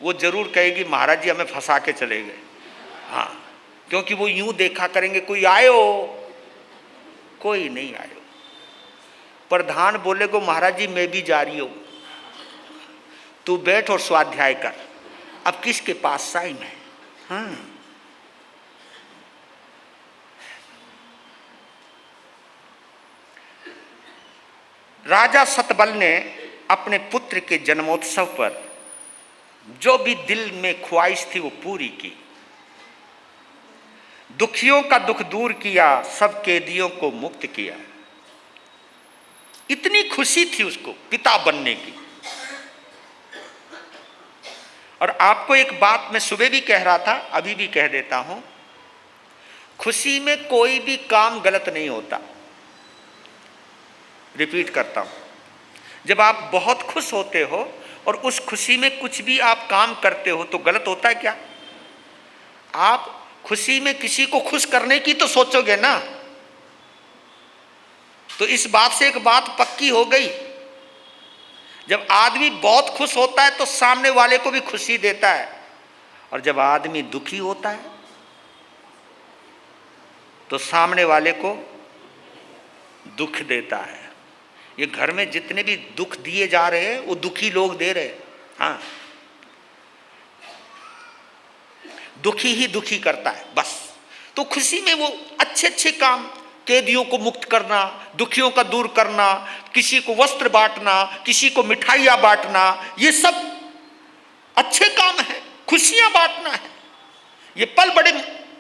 वो जरूर कहेगी महाराज जी हमें फंसा के चले गए। हाँ, क्योंकि वो यूं देखा करेंगे कोई आयो, कोई नहीं आयो। प्रधान बोलेगो महाराज जी मैं भी जा रही हूँ, तू बैठ और स्वाध्याय कर। अब किसके पास टाइम है? हाँ, राजा सतबल ने अपने पुत्र के जन्मोत्सव पर जो भी दिल में ख्वाहिश थी वो पूरी की। दुखियों का दुख दूर किया, सब कैदियों को मुक्त किया। इतनी खुशी थी उसको पिता बनने की। और आपको एक बात मैं सुबह भी कह रहा था, अभी भी कह देता हूं, खुशी में कोई भी काम गलत नहीं होता। रिपीट करता हूं, जब आप बहुत खुश होते हो और उस खुशी में कुछ भी आप काम करते हो तो गलत होता है क्या? आप खुशी में किसी को खुश करने की तो सोचोगे ना। तो इस बात से एक बात पक्की हो गई, जब आदमी बहुत खुश होता है तो सामने वाले को भी खुशी देता है, और जब आदमी दुखी होता है तो सामने वाले को दुख देता है। ये घर में जितने भी दुख दिए जा रहे हैं वो दुखी लोग दे रहे हैं। हाँ, दुखी ही दुखी करता है बस। तो खुशी में वो अच्छे अच्छे काम, कैदियों को मुक्त करना, दुखियों का दूर करना, किसी को वस्त्र बांटना, किसी को मिठाइयाँ बांटना, ये सब अच्छे काम है। खुशियाँ बांटना है। ये पल बड़े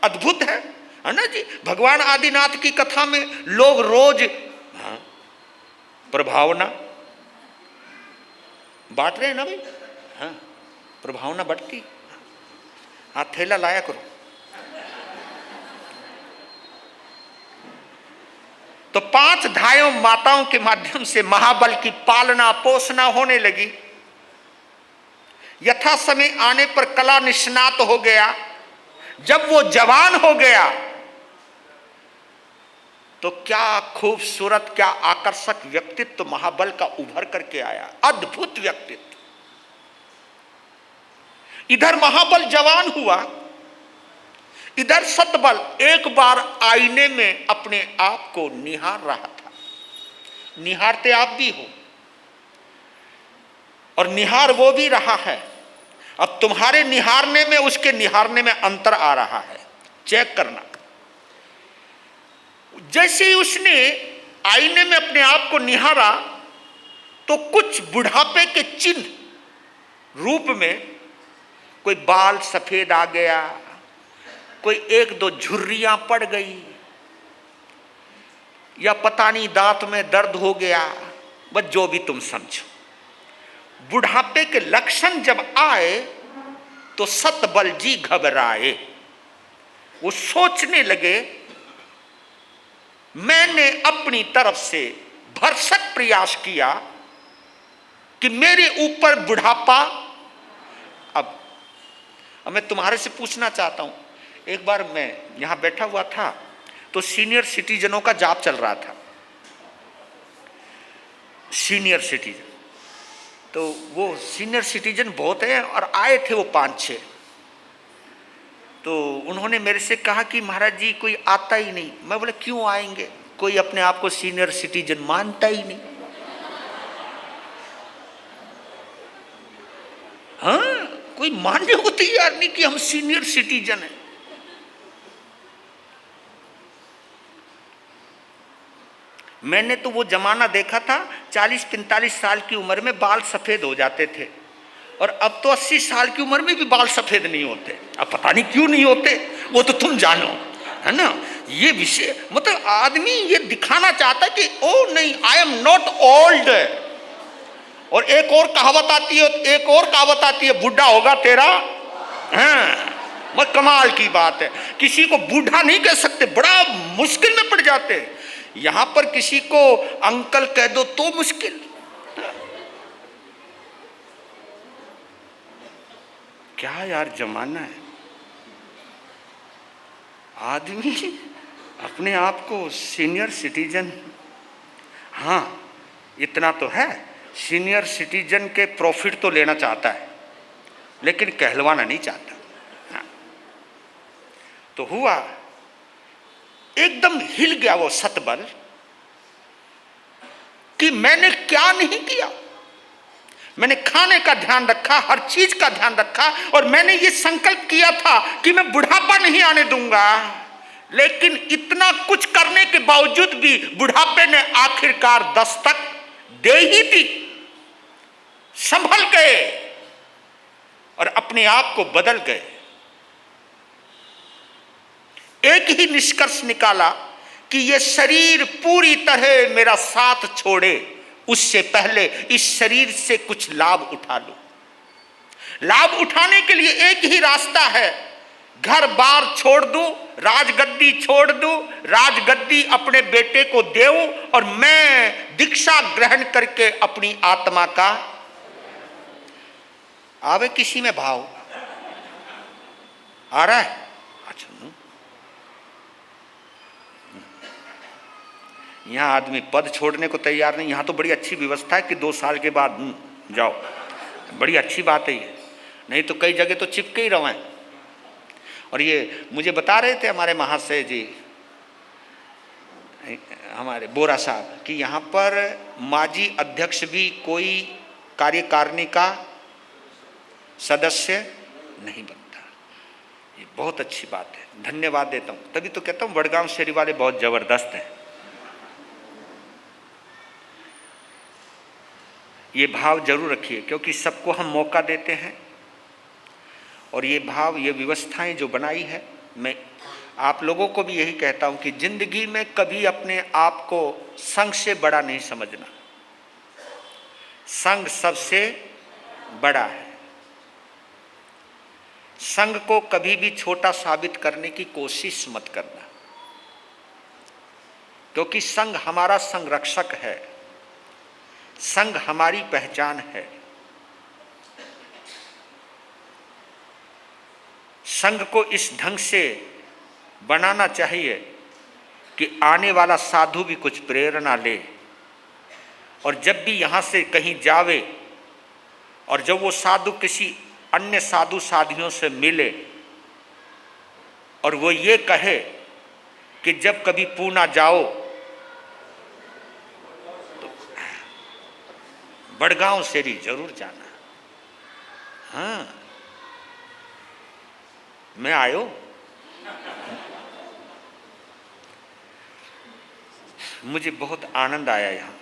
अद्भुत है ना जी। भगवान आदिनाथ की कथा में लोग रोज प्रभावना बांट रहे हैं ना भाई। हाँ, प्रभावना बढ़ती। हाँ, थैला लाया करो। तो 5 धायों माताओं के माध्यम से महाबल की पालना पोषणा होने लगी। यथा समय आने पर कला निष्णात हो गया। जब वो जवान हो गया तो क्या खूबसूरत, क्या आकर्षक व्यक्तित्व महाबल का उभर करके आया। अद्भुत व्यक्तित्व। इधर महाबल जवान हुआ, इधर सतबल एक बार आईने में अपने आप को निहार रहा था। निहारते आप भी हो, और निहार वो भी रहा है। अब तुम्हारे निहारने में उसके निहारने में अंतर आ रहा है। चेक करना। जैसे ही उसने आईने में अपने आप को निहारा तो कुछ बुढ़ापे के चिन्ह रूप में, कोई बाल सफेद आ गया, कोई 1-2 झुर्रियां पड़ गई, या पता नहीं दांत में दर्द हो गया, बस जो भी तुम समझो। बुढ़ापे के लक्षण जब आए तो सतबल जी घबराए। वो सोचने लगे मैंने अपनी तरफ से भरसक प्रयास किया कि मेरे ऊपर बुढ़ापा। अब मैं तुम्हारे से पूछना चाहता हूं, एक बार मैं यहां बैठा हुआ था तो सीनियर सिटीजनों का जाप चल रहा था। सीनियर सिटीजन, तो वो सीनियर सिटीजन बहुत है और आए थे वो 5-6। तो उन्होंने मेरे से कहा कि महाराज जी कोई आता ही नहीं। मैं बोले क्यों आएंगे, कोई अपने आप को सीनियर सिटीजन मानता ही नहीं। हाँ, कोई मानने को तैयार नहीं कि हम सीनियर सिटीजन हैं। मैंने तो वो जमाना देखा था, 40-45 साल की उम्र में बाल सफेद हो जाते थे, और अब तो 80 साल की उम्र में भी बाल सफेद नहीं होते। अब पता नहीं क्यों नहीं होते, वो तो तुम जानो, है ना। ये विषय मतलब आदमी ये दिखाना चाहता है कि ओ नहीं, आई एम नॉट ओल्ड। और एक और कहावत आती है, बूढ़ा होगा तेरा। हाँ, मत कमाल की बात है। किसी को बूढ़ा नहीं कह सकते, बड़ा मुश्किल में पड़ जाते हैं। यहां पर किसी को अंकल कह दो तो मुश्किल। क्या यार जमाना है। आदमी अपने आप को सीनियर सिटीजन, हाँ इतना तो है, सीनियर सिटीजन के प्रॉफिट तो लेना चाहता है लेकिन कहलवाना नहीं चाहता। हाँ। तो हुआ, एकदम हिल गया वो सतबल कि मैंने क्या नहीं किया। मैंने खाने का ध्यान रखा, हर चीज का ध्यान रखा, और मैंने ये संकल्प किया था कि मैं बुढ़ापा नहीं आने दूंगा। लेकिन इतना कुछ करने के बावजूद भी बुढ़ापे ने आखिरकार दस्तक दे ही दी। संभल गए और अपने आप को बदल गए। एक ही निष्कर्ष निकाला कि ये शरीर पूरी तरह मेरा साथ छोड़े, उससे पहले इस शरीर से कुछ लाभ उठा लो। लाभ उठाने के लिए एक ही रास्ता है, घर बार छोड़ दूं, राजगद्दी छोड़ दूं, राजगद्दी अपने बेटे को देऊं, और मैं दीक्षा ग्रहण करके अपनी आत्मा का। आवे किसी में भाव आ रहा है? अच्छा, यहाँ आदमी पद छोड़ने को तैयार नहीं। यहाँ तो बड़ी अच्छी व्यवस्था है कि 2 साल के बाद जाओ, बड़ी अच्छी बात है ये। नहीं तो कई जगह तो चिपके ही रहे। और ये मुझे बता रहे थे हमारे महाशय जी, हमारे बोरा साहब, कि यहाँ पर माजी अध्यक्ष भी कोई कार्यकारिणी का सदस्य नहीं बनता। ये बहुत अच्छी बात है, धन्यवाद देता हूँ। तभी तो कहता हूँ वडगांव शेरी वाले बहुत जबरदस्त हैं। ये भाव जरूर रखिए, क्योंकि सबको हम मौका देते हैं। और ये भाव, ये व्यवस्थाएं जो बनाई है, मैं आप लोगों को भी यही कहता हूं कि जिंदगी में कभी अपने आप को संघ से बड़ा नहीं समझना। संघ सबसे बड़ा है। संघ को कभी भी छोटा साबित करने की कोशिश मत करना, क्योंकि संघ हमारा संरक्षक है, संघ हमारी पहचान है। संघ को इस ढंग से बनाना चाहिए कि आने वाला साधु भी कुछ प्रेरणा ले, और जब भी यहाँ से कहीं जावे और जब वो साधु किसी अन्य साधु साधियों से मिले और वो ये कहे कि जब कभी पूना जाओ तो वडगांव शेरी जरूर जाना। हाँ, मैं आयो। मुझे बहुत आनंद आया यहाँ।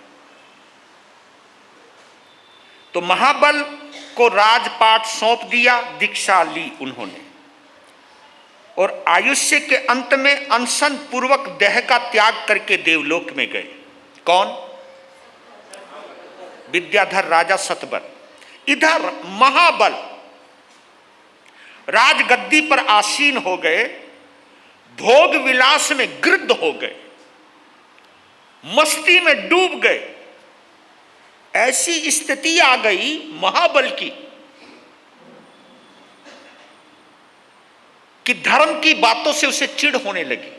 तो महाबल को राजपाट सौंप दिया, दीक्षा ली उन्होंने, और आयुष्य के अंत में अनशन पूर्वक देह का त्याग करके देवलोक में गए। कौन? विद्याधर राजा सतबल। इधर महाबल राजगद्दी पर आसीन हो गए, भोग विलास में गृद्ध हो गए। मस्ती में डूब गए। ऐसी स्थिति आ गई महाबल की कि धर्म की बातों से उसे चिढ़ होने लगी।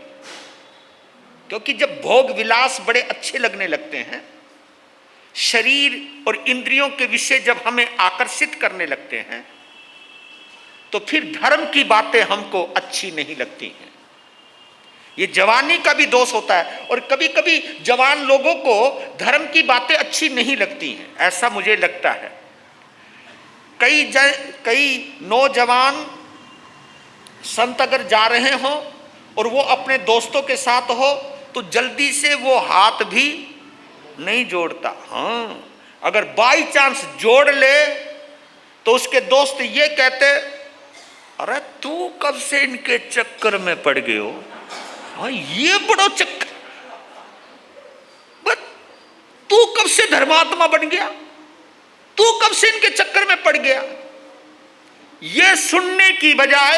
क्योंकि जब भोग विलास बड़े अच्छे लगने लगते हैं, शरीर और इंद्रियों के विषय जब हमें आकर्षित करने लगते हैं, तो फिर धर्म की बातें हमको अच्छी नहीं लगती हैं। ये जवानी का भी दोष होता है, और कभी कभी जवान लोगों को धर्म की बातें अच्छी नहीं लगती हैं, ऐसा मुझे लगता है। कई नौजवान संत अगर जा रहे हों और वो अपने दोस्तों के साथ हो, तो जल्दी से वो हाथ भी नहीं जोड़ता। हाँ, अगर बाई चांस जोड़ ले तो उसके दोस्त ये कहते, अरे तू कब से इनके चक्कर में पड़ गए हो? हाँ, ये बड़ा चक्कर, बस तू कब से धर्मात्मा बन गया? तू कब से इनके चक्कर में पड़ गया? ये सुनने की बजाय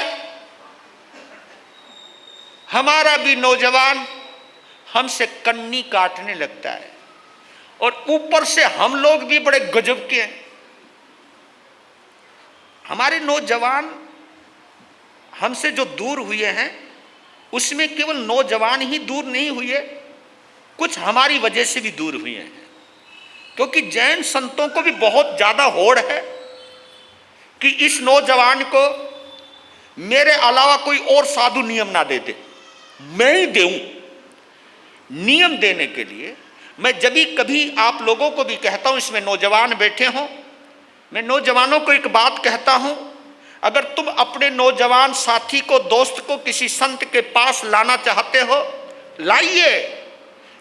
हमारा भी नौजवान हमसे कन्नी काटने लगता है, और ऊपर से हम लोग भी बड़े गजब के हैं। हमारे नौजवान हमसे जो दूर हुए हैं, उसमें केवल नौजवान ही दूर नहीं हुए, कुछ हमारी वजह से भी दूर हुए हैं। क्योंकि जैन संतों को भी बहुत ज्यादा होड़ है कि इस नौजवान को मेरे अलावा कोई और साधु नियम ना दे दे, मैं ही देऊं। नियम देने के लिए मैं जब भी कभी आप लोगों को भी कहता हूं, इसमें नौजवान बैठे हों, मैं नौजवानों को एक बात कहता हूं, अगर तुम अपने नौजवान साथी को, दोस्त को किसी संत के पास लाना चाहते हो, लाइए,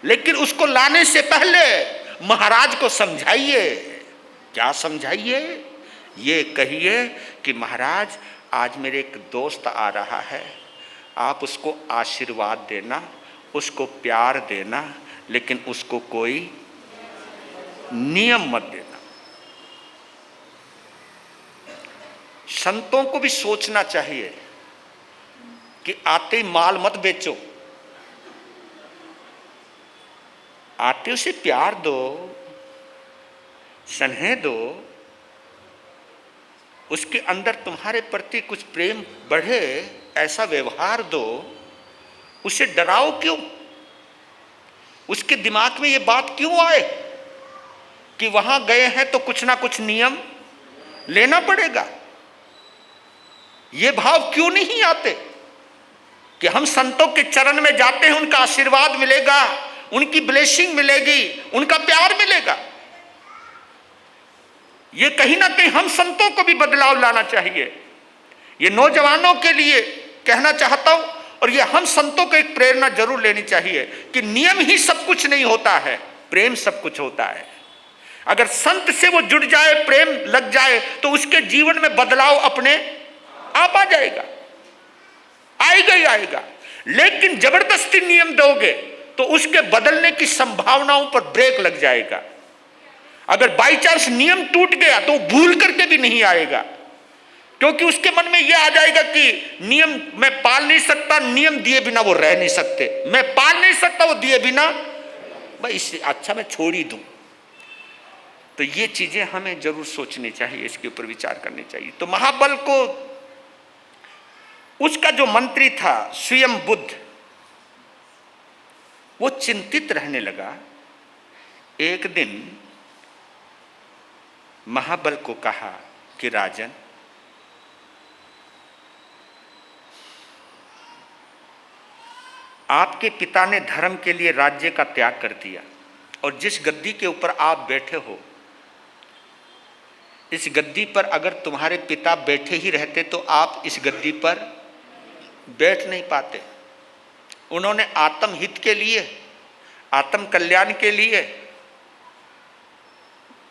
लेकिन उसको लाने से पहले महाराज को समझाइए। क्या समझाइए? ये कहिए कि महाराज, आज मेरे एक दोस्त आ रहा है, आप उसको आशीर्वाद देना, उसको प्यार देना, लेकिन उसको कोई नियम मत देना। संतों को भी सोचना चाहिए कि आते ही माल मत बेचो, आते उसे प्यार दो, स्नेह दो, उसके अंदर तुम्हारे प्रति कुछ प्रेम बढ़े, ऐसा व्यवहार दो। उसे डराओ क्यों? उसके दिमाग में ये बात क्यों आए कि वहां गए हैं तो कुछ ना कुछ नियम लेना पड़ेगा? ये भाव क्यों नहीं आते कि हम संतों के चरण में जाते हैं, उनका आशीर्वाद मिलेगा, उनकी ब्लेसिंग मिलेगी, उनका प्यार मिलेगा। ये कहीं ना कहीं हम संतों को भी बदलाव लाना चाहिए। ये नौजवानों के लिए कहना चाहता हूं, और ये हम संतों को एक प्रेरणा जरूर लेनी चाहिए कि नियम ही सब कुछ नहीं होता है, प्रेम सब कुछ होता है। अगर संत से वो जुड़ जाए, प्रेम लग जाए, तो उसके जीवन में बदलाव अपने आप आ जाएगा, आएगा ही आएगा। लेकिन जबरदस्ती नियम दोगे तो उसके बदलने की संभावनाओं पर ब्रेक लग जाएगा। अगर बाई चांस नियम टूट गया तो भूल करके भी नहीं आएगा, क्योंकि उसके मन में यह आ जाएगा कि नियम मैं पाल नहीं सकता, नियम दिए बिना वो रह नहीं सकते, मैं पाल नहीं सकता, वो दिए बिना भाई इससे अच्छा मैं छोड़ ही दूं। तो ये चीजें हमें जरूर सोचनी चाहिए, इसके ऊपर विचार करनी चाहिए। तो महाबल को, उसका जो मंत्री था स्वयं बुद्ध, वो चिंतित रहने लगा। एक दिन महाबल को कहा कि राजन, आपके पिता ने धर्म के लिए राज्य का त्याग कर दिया, और जिस गद्दी के ऊपर आप बैठे हो, इस गद्दी पर अगर तुम्हारे पिता बैठे ही रहते तो आप इस गद्दी पर बैठ नहीं पाते। उन्होंने आत्म हित के लिए, आत्म कल्याण के लिए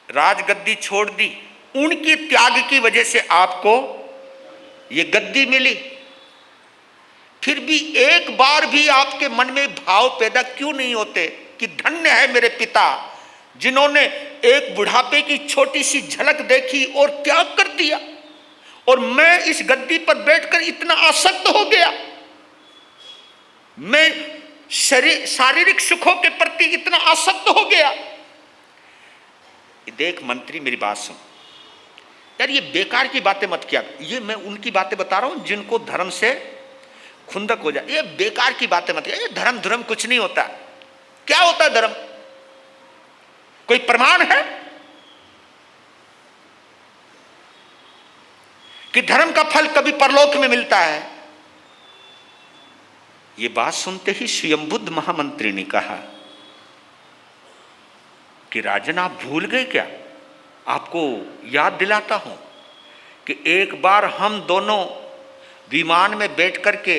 राजगद्दी छोड़ दी। उनकी त्याग की वजह से आपको ये गद्दी मिली। फिर भी एक बार भी आपके मन में भाव पैदा क्यों नहीं होते कि धन्य है मेरे पिता, जिन्होंने एक बुढ़ापे की छोटी सी झलक देखी और त्याग कर दिया, और मैं इस गद्दी पर बैठकर इतना आसक्त हो गया। मैं शारीरिक सुखों के प्रति इतना आसक्त हो गया। देख मंत्री, मेरी बात सुन यार, ये बेकार की बातें मत किया। ये मैं उनकी बातें बता रहा हूं जिनको धर्म से खुंदक हो जाए। ये बेकार की बातें मत किया। ये धर्म कुछ नहीं होता। क्या होता है धर्म? कोई प्रमाण है कि धर्म का फल कभी परलोक में मिलता है? ये बात सुनते ही स्वयंबुद्ध महामंत्री ने कहा कि राजन, आप भूल गए क्या? आपको याद दिलाता हूं कि एक बार हम दोनों विमान में बैठ करके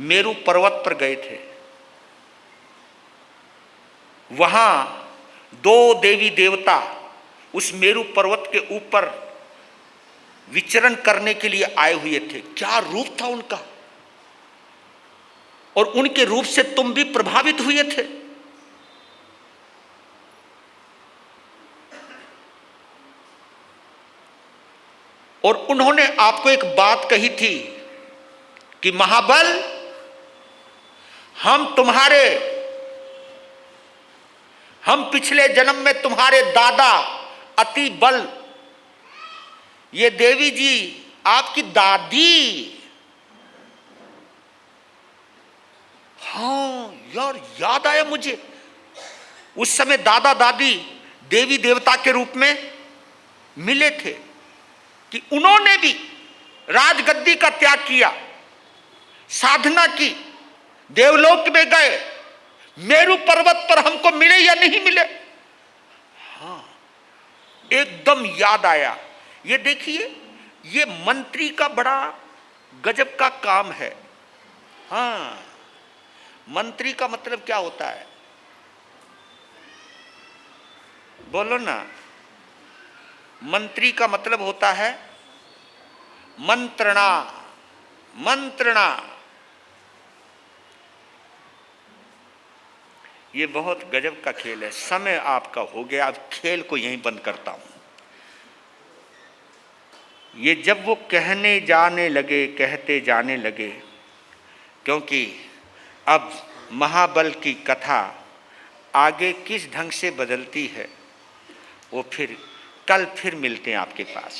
मेरू पर्वत पर गए थे। वहां दो देवी देवता उस मेरू पर्वत के ऊपर विचरण करने के लिए आए हुए थे। क्या रूप था उनका, और उनके रूप से तुम भी प्रभावित हुए थे। और उन्होंने आपको एक बात कही थी कि महाबल, हम पिछले जन्म में तुम्हारे दादा अति बल, ये देवी जी आपकी दादी। हाँ यार, याद आया मुझे, उस समय दादा दादी देवी देवता के रूप में मिले थे कि उन्होंने भी राजगद्दी का त्याग किया, साधना की, देवलोक में गए, मेरू पर्वत पर हमको मिले या नहीं मिले। हाँ, एकदम याद आया। ये देखिए, ये मंत्री का बड़ा गजब का काम है। हाँ, मंत्री का मतलब क्या होता है? बोलो ना। मंत्री का मतलब होता है मंत्रणा। मंत्रणा ये बहुत गजब का खेल है। समय आपका हो गया, अब खेल को यहीं बंद करता हूं। ये जब वो कहते जाने लगे, क्योंकि अब महाबल की कथा आगे किस ढंग से बदलती है वो फिर कल फिर मिलते हैं आपके पास।